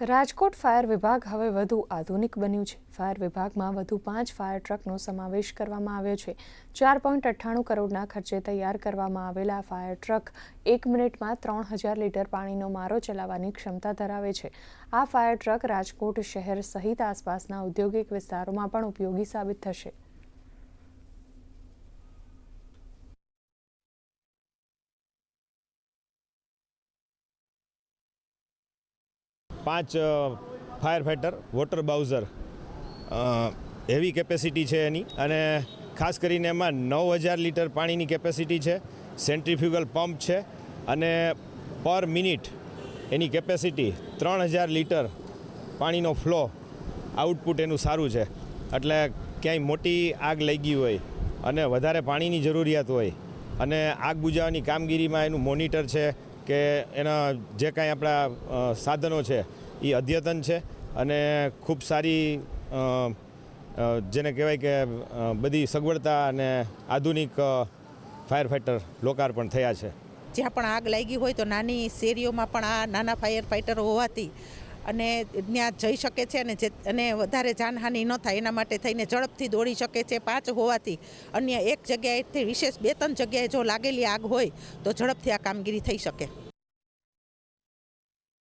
Rajkot fire વિભાગ હવે વધુ આધુનિક બન્યું છે। ફાયર વિભાગમાં વધુ 5 ફાયર ટ્રકનો સમાવેશ કરવામાં આવ્યો છે। 4.98 કરોડના ખર્ચે તૈયાર કરવામાં આવેલા ફાયર ટ્રક 1 મિનિટમાં 3000 લીટર પાણીનો મારો ચલાવવાની ક્ષમતા ધરાવે છે। આ ફાયર ટ્રક રાજકોટ શહેર સહિત આસપાસના ઔદ્યોગિક વિસ્તારોમાં પણ ઉપયોગી સાબિત થશે। पांच fire fighter voter bowser heavy capacity है एनी अने खास करीने एमां 9000 लीटर पानी केपेसिटी है। सेंट्रीफ्यूगल पंप है अने पर मिनिट एनी केपेसिटी 3000 लीटर पानीनो फ्लो आउटपुट एनु सारू है। एटले क्यांय मोटी आग लगी होय अने वधारे पाणीनी जरूरियात होय अने आग बुझावવાની कामगीरीमां एनु मोनिटर है કે એના જે કાંઈ આપણા સાધનો છે એ અદ્યતન છે અને ખૂબ સારી જેને કહેવાય કે બધી સગવડતા અને આધુનિક ફાયર ફાઇટર લોકાર્પણ થયા છે। જ્યાં પણ આગ લાગી હોય તો નાની શેરીઓમાં પણ આ નાના ફાયર ફાઇટરો હોવાથી અને ત્યાં જઈ શકે છે અને વધારે જાનહાનિ ન થાય એના માટે થઈને ઝડપથી દોડી શકે છે। 5 હોવાથી અન્ય એક જગ્યાએથી વિશેષ 2-3 જગ્યાએ જો લાગેલી આગ હોય તો ઝડપથી આ કામગીરી થઈ શકે।